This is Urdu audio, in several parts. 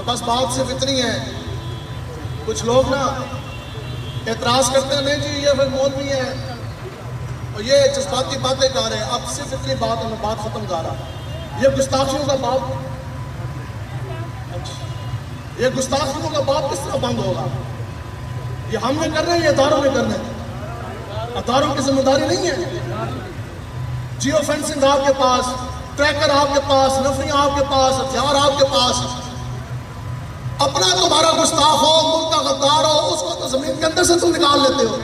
تو بس بات صرف اتنی ہے. کچھ لوگ نا اعتراض کرتے ہیں نہیں جی یہ پھر مولوی ہے اور یہ جذباتی باتیں کہہ رہے ہیں. اب صرف اتنی بات میں بات ختم کر رہا. یہ گستاخیوں کا باب کس طرح بند ہوگا؟ یہ ہم نے کر رہے ہیں، یہ اداروں نے کرنا ہے. اداروں کی ذمہ داری نہیں ہے. جیو فینسنگ آپ کے پاس، ٹریکر آپ کے پاس، نفریاں آپ کے پاس، ہتھیار آپ کے پاس. اپنا تمہارا گستاخ ہو، ملک کا غدار ہو، اس کو تو زمین کے اندر سے تم نکال لیتے ہو.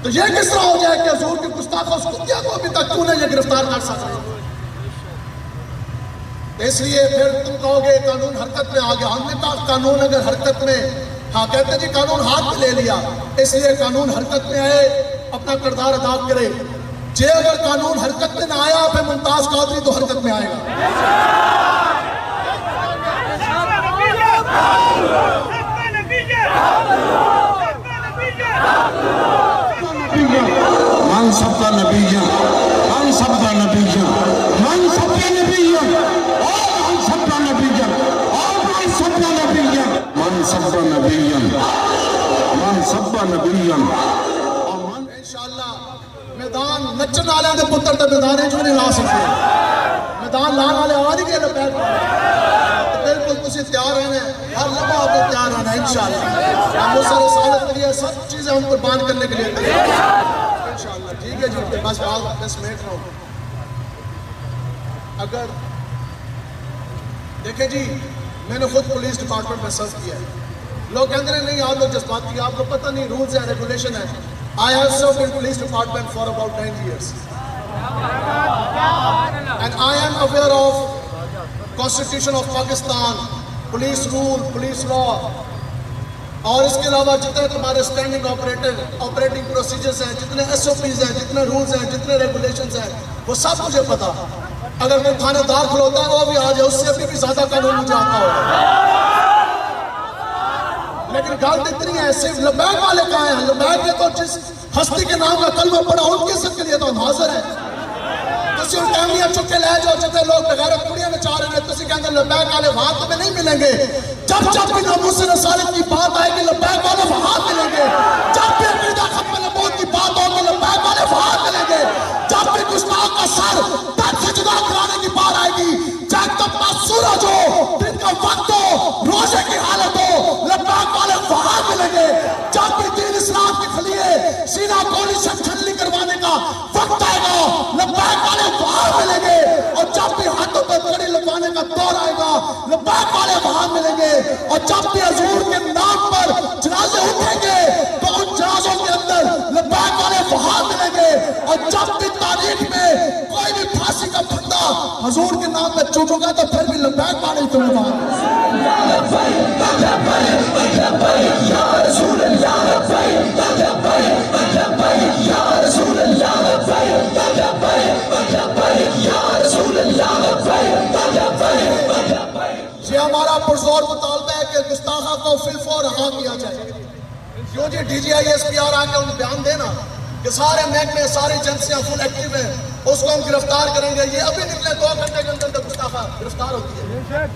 تو یہ کس طرح ہو جائے کہ حضور کے گستاخ اس کتیا کو ابھی تک کیوں نہیں یہ گرفتار کر سکتے؟ اس لیے پھر تم کہو گے قانون حرکت میں آ گیا. ہم نے کہا قانون اگر حرکت میں، ہاں کہتے ہیں جی قانون ہاتھ میں لے لیا، اس لیے قانون حرکت میں آئے، اپنا کردار ادا کرے. جے اگر قانون حرکت میں نہ آیا پھر ممتاز قادری تو حرکت میں آئے گا. من سب نبی من سب نبی من سب نبی من سب نبی من سب نبی من سب نبی من سب نبی. انشاءاللہ میدان نچن والے دے پتر تے میدان جو نہیں لا سکتے. میدان لان والے آ نہیں گئے لپیٹ بالکل تسی تیار رہنا ہے، ہر لمحہ آپ کو تیار رہنا ہے انشاءاللہ. ہم اس رسالت کے لیے سب چیزیں ہم قربان کرنے کے لیے تیار ہیں انشاءاللہ. ٹھیک ہے جی، بس بات 10 منٹ رہا ہوں. اگر دیکھیں جی میں نے خود پولیس ڈپارٹمنٹ میں سرو کیا ہے. لوگ کہتے ہیں نہیں آپ لوگ جذباتی، آپ کو پتہ نہیں رولز ہیں، ریگولیشن ہے. I have served in police department for about 9 years. And I am aware of Constitution of Pakistan, police rule, police law. اور اس کے علاوہ جتنے تمہارے اسٹینڈنگ آپریٹنگ پروسیجرز ہیں، جتنے SOPs ہیں، جتنے رولز ہیں، جتنے ریگولیشنز ہیں، وہ سب مجھے پتا. اگر کوئی تھانے دار کھلوتا ہے وہ بھی آ جائے، اس سے ابھی بھی زیادہ قانون مجھے آتا ہوگا. لیکن گالت اتنی ہے، صرف لبیک والے کہاں ہیں؟ لبیک کے تو جس ہستی کے نام کا کلمہ پڑھا ان کی عزت کے لیے تو ہم حاضر ہیں. تسی ان ٹیملیاں چکے لے جاؤ جتے لوگ بغیرت کڑیاں میں چاہ رہے ہیں، تسی کہیں گے لبیک والے وہاں تمہیں نہیں ملیں گے. جب بھی ناموس رسالت کی بات آئے گی لبیک والے وہاں ملیں گے. جب بھی عقیدہ ختم نبوت کی بات ہوگی لبیک والے وہاں ملیں گے. جب بھی گستاخ کا سر تن سے جدا کرانے کی بات آئے گی، چاہے تب سورج ہو، دن کا وقت ہو، روزے کی حالت ہو، لبیک والے وہاں ملیں گے. جب بھی دین اسلام کے خلیے سینہ گولی سے چھلنی کروانے کا وقت آئے گا، لبیک والے وہاں ملیں گے. اور جب بھی ہاتھوں پر کڑی لگوانے کا دور آئے گا، لبیک والے وہاں ملیں گے. اور جب بھی حضور کے نام پر جنازے اٹھیں گے تو ان جنازوں کے اندر لبیک والے وہاں ملیں گے. اور جب بھی تاریخ میں کوئی بھی پھانسی کا بندہ حضور کے نام پہ چوٹوں گا تو پھر بھی لبیک والے تمہیں وہاں یہ ہمارا پرزور مطالبہ ہے کہ گستاخہ کو فی الفور رہا کیا جائے. کیوں جی DGI/SPR آ کے ان بیان دینا کہ سارے محکمے ساری ایجنسیاں فل ایکٹیو ہیں، اس کو ہم گرفتار کریں گے. یہ ابھی نکلے 2 گھنٹے کے اندر گستاخہ گرفتار ہوتی ہے.